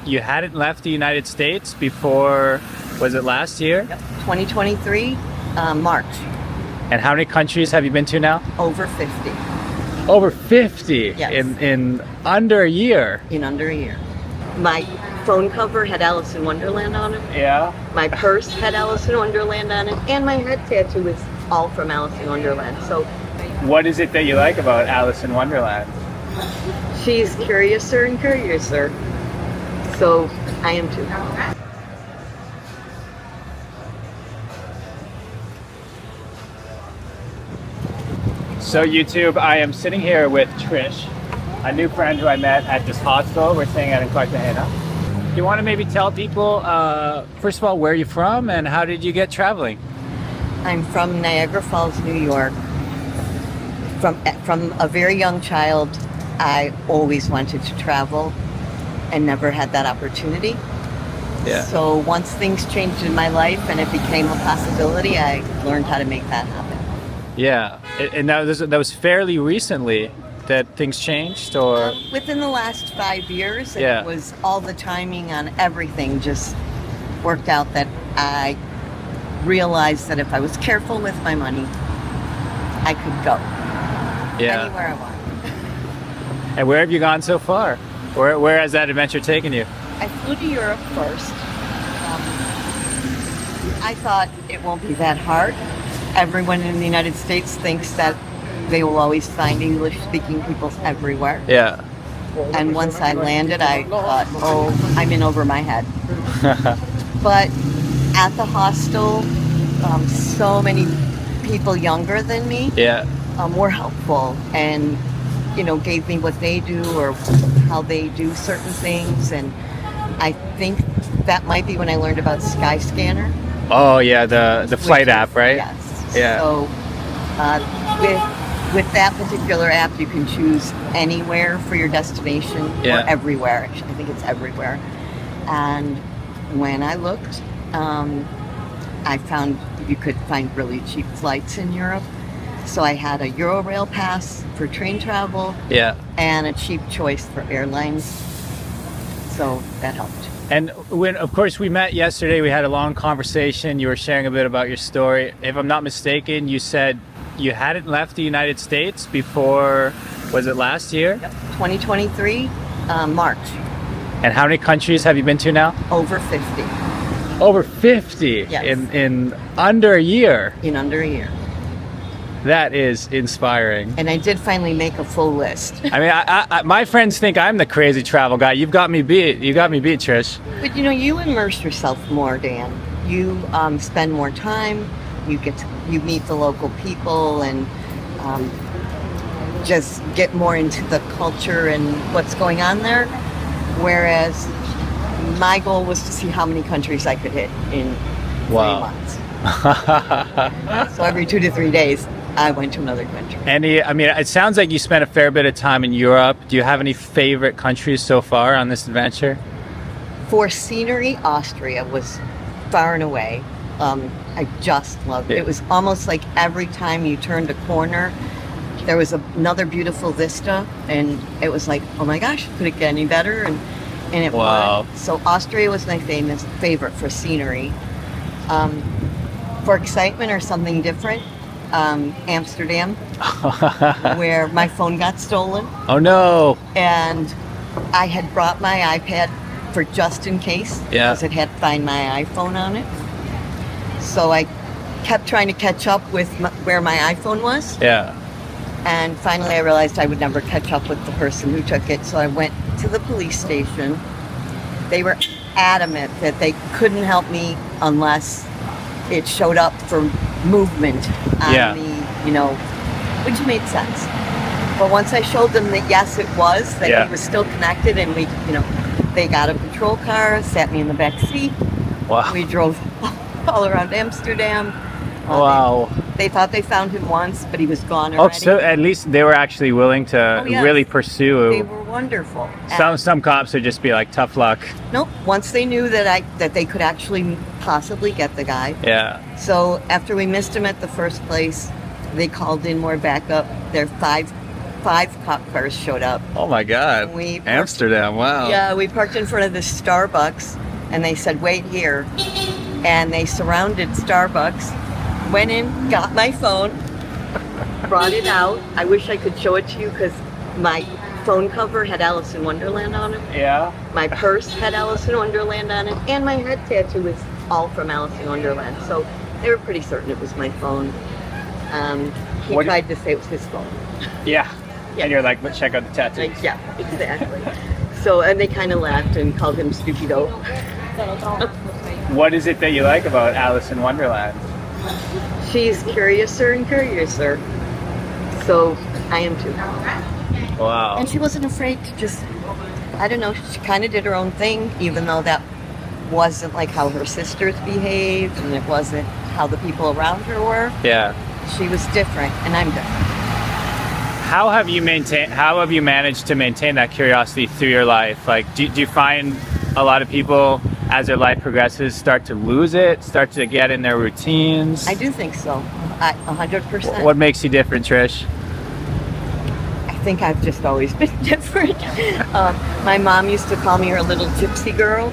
you hadn't left the United States before, was it last year? Yep. 2023, March. And how many countries have you been to now? Over 50. Over 50 Yes. in under a year. In under a year. My phone cover had Alice in Wonderland on it. Yeah. My purse had Alice in Wonderland on it. And my head tattoo is all from Alice in Wonderland. So What is it that you like about Alice in Wonderland? she's curiouser and curiouser. So I am too. So YouTube, I am sitting here with Trish, a new friend who I met at this hostel we're staying at in Cartagena. Do you want to maybe tell people, first of all, where you're from and how did you get traveling? I'm from Niagara Falls, New York. From a very young child, I always wanted to travel and never had that opportunity. Yeah. So once things changed in my life and it became a possibility, I learned how to make that happen. Yeah, and that was fairly recently that things changed, or? Within the last 5 years, and Yeah. it was all the timing on everything just worked out that I realized that if I was careful with my money, I could go anywhere I want. And where have you gone so far? Where has that adventure taken you? I flew to Europe first. I thought it won't be that hard. Everyone in the United States thinks that they will always find English-speaking people everywhere. Yeah. And once I landed, I thought, oh, I'm in over my head. But at the hostel, so many people younger than me Yeah. were helpful and, gave me what they do or how they do certain things. And I think that might be when I learned about Skyscanner. Oh yeah, the flight app, right? Yes. Yeah. So with that particular app, you can choose anywhere for your destination Yeah. or everywhere. I think it's everywhere. And when I looked, I found you could find really cheap flights in Europe. So I had a Eurorail pass for train travel Yeah. and a cheap choice for airlines. So that helped. And when, of course, we met yesterday, we had a long conversation. You were sharing a bit about your story. If I'm not mistaken, you said you hadn't left the United States before, was it last year? Yep. 2023, March. And how many countries have you been to now? Over 50 Over 50 Yes. in under a year. in under a year. That is inspiring. And I did finally make a full list. I mean, I my friends think I'm the crazy travel guy. You got me beat, Trish. But you immerse yourself more, Dan. You spend more time. You meet the local people and just get more into the culture and what's going on there. Whereas my goal was to see how many countries I could hit in 3 Wow. months. So every 2 to 3 days, I went to another country. I mean, it sounds like you spent a fair bit of time in Europe. Do you have any favorite countries so far on this adventure? For scenery, Austria was far and away. I just loved it. Yeah. It was almost like every time you turned a corner, there was another beautiful vista, and it was like, oh my gosh, could it get any better? And it Wow. was. So Austria was my favorite for scenery. For excitement or something different, Amsterdam, where my phone got stolen. Oh no. And I had brought my iPad for just in case, Yeah. because it had Find My iPhone on it. So I kept trying to catch up with where my iPhone was. Yeah. And finally I realized I would never catch up with the person who took it. So I went to the police station. They were adamant that they couldn't help me unless it showed up for movement on Yeah. which made sense. But once I showed them that yes, it was, that Yeah. he was still connected, and they got a patrol car, sat me in the back seat. Wow. We drove all around Amsterdam. Wow. They thought they found him once, but he was gone Oh, already. so at least they were actually willing to Oh, yes. really They pursue. were wonderful. Some cops would just be like, tough luck. Nope. Once they knew that they could actually possibly get the guy. Yeah. So after we missed him at the first place, they called in more backup. There are 5 cop cars showed up. Oh my God. We parked- Amsterdam, wow. Yeah, we parked in front of the Starbucks, and they said, wait here. And they surrounded Starbucks, went in, got my phone, brought it out. I wish I could show it to you because my phone cover had Alice in Wonderland on it. Yeah. My purse had Alice in Wonderland on it, and my head tattoo was all from Alice in Wonderland. So they were pretty certain it was my phone. He What- tried to say it was his phone. Yeah. Yeah. And you're like, let's check out the tattoo. Like, yeah, exactly. So, and they kind of laughed and called him Stupido. What is it that you like about Alice in Wonderland? She's curiouser and curiouser. So I am too. Wow. And she wasn't afraid to just, I don't know, she kind of did her own thing, even though that wasn't like how her sisters behaved and it wasn't how the people around her were. Yeah. She was different, and I'm different. How have you managed to maintain that curiosity through your life? Like, do you find a lot of people, as their life progresses, start to lose it, start to get in their routines? I do think so. 100%. What makes you different, Trish? I think I've just always been different. My mom used to call me her little gypsy girl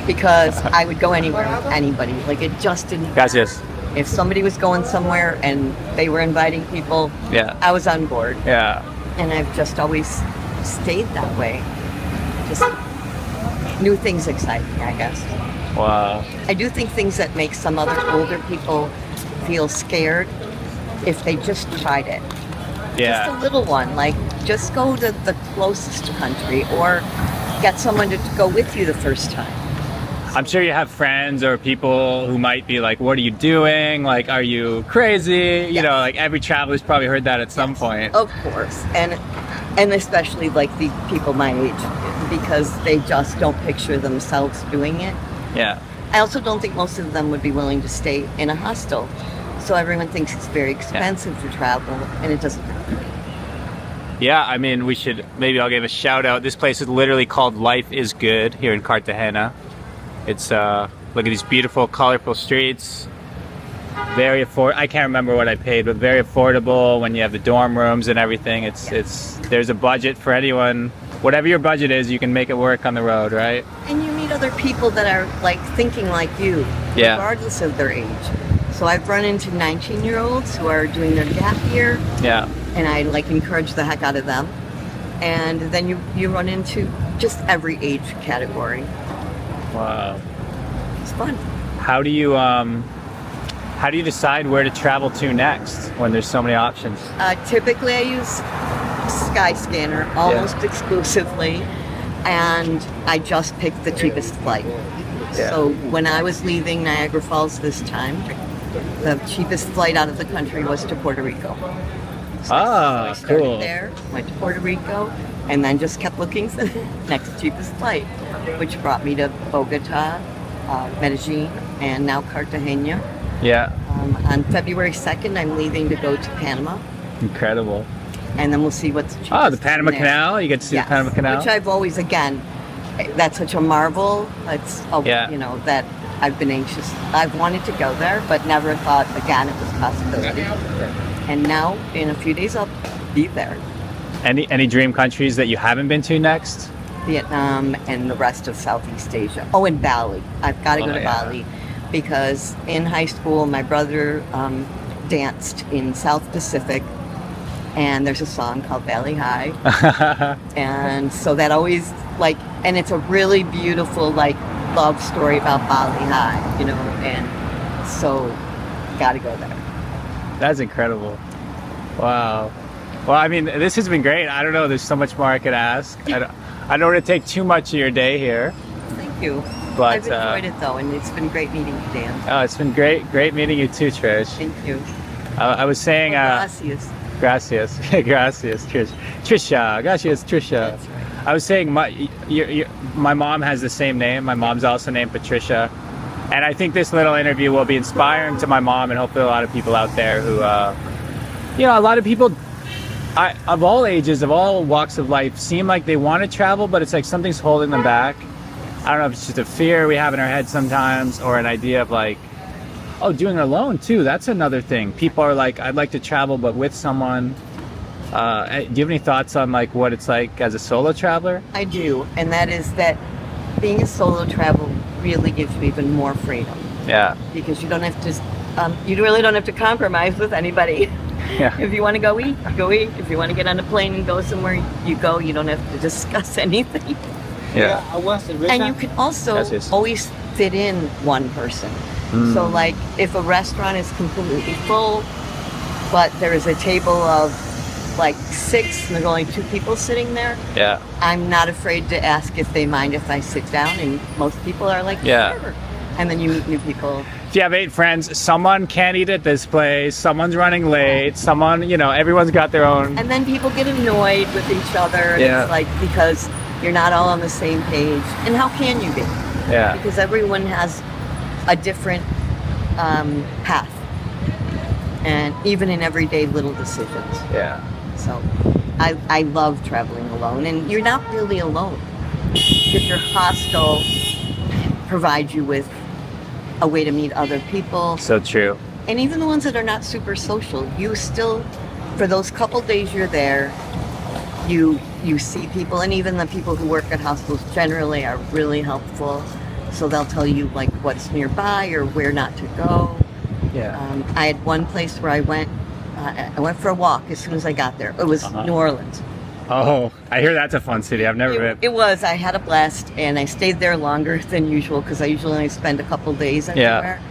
because I would go anywhere with anybody. Like, it just didn't. Gracias. If somebody was going somewhere and they were inviting people, Yeah. I was on board. Yeah. And I've just always stayed that way. Just new things excite me, I guess. Wow. I do think things that make some other older people feel scared, if they just tried it. Just Yeah. a little one, like just go to the closest country or get someone to go with you the first time. I'm sure you have friends or people who might be like, what are you doing? Like, are you crazy? You Yes. know, like every traveler's probably heard that at some point. Of course. And especially like the people my age, because they just don't picture themselves doing it. Yeah. I also don't think most of them would be willing to stay in a hostel. So everyone thinks it's very expensive to travel, and it doesn't. Yeah, I mean, maybe I'll give a shout out. This place is literally called Life is Good here in Cartagena. It's, look at these beautiful, colorful streets. Very I can't remember what I paid, but very affordable when you have the dorm rooms and everything. There's a budget for anyone. Whatever your budget is, you can make it work on the road, right? And you meet other people that are like thinking like you, Yeah. regardless of their age. So I've run into 19-year-olds who are doing their gap year, Yeah. and I like encourage the heck out of them. And then you run into just every age category. Wow. It's fun. How do you decide where to travel to next when there's so many options? Typically I use Skyscanner almost exclusively, and I just picked the cheapest flight. Yeah. So when I was leaving Niagara Falls this time, the cheapest flight out of the country was to Puerto Rico. So I started cool. there, went to Puerto Rico, and then just kept looking for the next cheapest flight, which brought me to Bogota, Medellin, and now Cartagena. Yeah. On February 2nd, I'm leaving to go to Panama, Incredible. and then we'll see what's cheapest. Oh, the Panama from there. Canal. You get to see Yes, the Panama Canal. which I've always, again, that's such a marvel. It's, Yeah. you know, that I've been anxious. I've wanted to go there, but never thought, again, it was a possibility. And now, in a few days, I'll be there. Any dream countries that you haven't been to next? Vietnam and the rest of Southeast Asia. Oh, and Bali. I've got to go to yeah. Bali because in high school, my brother danced in South Pacific, and there's a song called Bali High. And so that always, like, and it's a really beautiful, like, love story about Bali High, you know, and so got to go there. That's incredible. Wow. Well, I mean, this has been great. I don't know. There's so much more I could ask. I don't want to take too much of your day here. Thank you. But, I've enjoyed it, though, and it's been great meeting you, Dan. Oh, it's been great meeting you too, Trish. Thank you. I was saying, Gracias. gracias, gracias, Trish. Trisha, gracias, Trisha. That's right. I was saying, my mom has the same name. My mom's also named Patricia. And I think this little interview will be inspiring to my mom and hopefully a lot of people out there who, you know, a lot of people of all ages, of all walks of life, seem like they want to travel, but it's like something's holding them back. I don't know if it's just a fear we have in our head sometimes, or an idea of like, oh, doing it alone too. That's another thing. People are like, I'd like to travel, but with someone. Do you have any thoughts on like what it's like as a solo traveler? I do, and that is that being a solo travel really gives you even more freedom Yeah. because you don't have to. You really don't have to compromise with anybody. Yeah. If you want to go eat, go eat. If you want to get on a plane and go somewhere, you go. You don't have to discuss anything. Yeah. And you can also Gracias. always fit in one person. So like if a restaurant is completely full, but there is a table of like 6 and there's only 2 people sitting there, Yeah. I'm not afraid to ask if they mind if I sit down, and most people are like, Yeah. sure. And then you meet new people. If you have 8 friends, someone can't eat at this place, someone's running late, someone, you know, everyone's got their own. And then people get annoyed with each other. And Yeah. It's like because you're not all on the same page. And how can you be? Yeah. Because everyone has a different path. And even in everyday little decisions. Yeah. So I love traveling alone. And you're not really alone. Because your hostel provides you with a way to meet other people. So true. And even the ones that are not super social, you still, for those couple days you're there, you see people, and even the people who work at hostels generally are really helpful. So they'll tell you like what's nearby or where not to go. Yeah. I had one place where I went for a walk as soon as I got there. It was New Orleans. Oh, I hear that's a fun city. I've never been. It was. I had a blast, and I stayed there longer than usual because I usually only spend a couple days everywhere.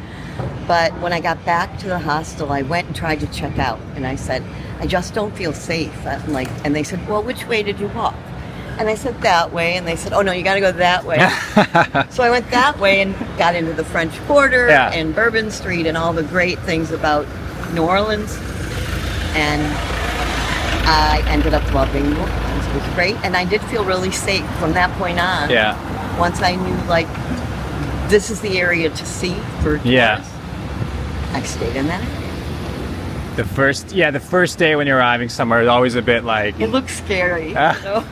But when I got back to the hostel, I went and tried to check out, and I said, I just don't feel safe. I'm like, and they said, well, which way did you walk? And I said, that way. And they said, oh no, you got to go that way. So I went that way and got into the French Quarter and Bourbon Street and all the great things about New Orleans. And I ended up loving New Orleans. It was great. And I did feel really safe from that point on. Yeah. Once I knew, like, this is the area to see for tourists, I stayed in that area. The first day when you're arriving somewhere is always a bit like. It looks scary, you know?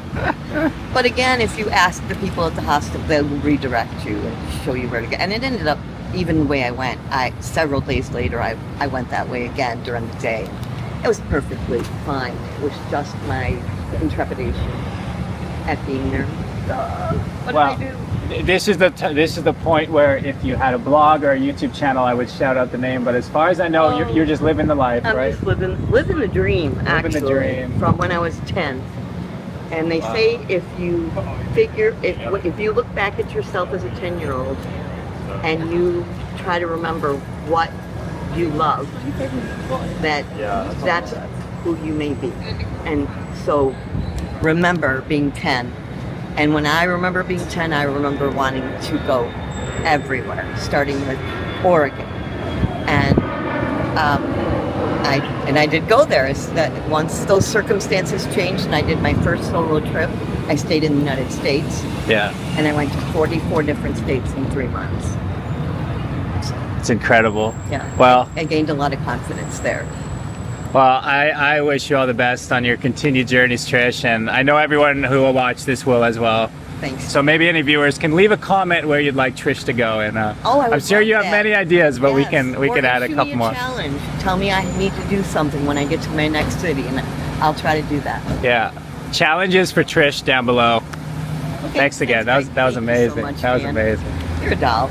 But again, if you ask the people at the hostel, they'll redirect you and show you where to go. And it ended up, even the way I went, several days later, I went that way again during the day. It was perfectly fine. It was just my intrepidation at being there. What did I do? This is the point where if you had a blog or a YouTube channel, I would shout out the name. But as far as I know, you're just living the life, I'm right? just living the dream, actually. Living the dream. From when I was 10. And they say if you if you look back at yourself as a 10-year-old and you try to remember what you loved, that's who you may be. And so remember being 10. And when I remember being 10, I remember wanting to go everywhere, starting with Oregon. And I did go there. Once those circumstances changed and I did my first solo trip, I stayed in the United States. Yeah. And I went to 44 different states in 3 months. It's incredible. Yeah. Well, I gained a lot of confidence there. Well, I wish you all the best on your continued journeys, Trish, and I know everyone who will watch this will as well. Thanks. So maybe any viewers can leave a comment where you'd like Trish to go, and I'm sure you have many ideas, but we can add a couple more. Challenge. Tell me I need to do something when I get to my next city, and I'll try to do that. Yeah, challenges for Trish down below. Okay, Thanks again. That was amazing. So much, that was man. amazing. You're a doll.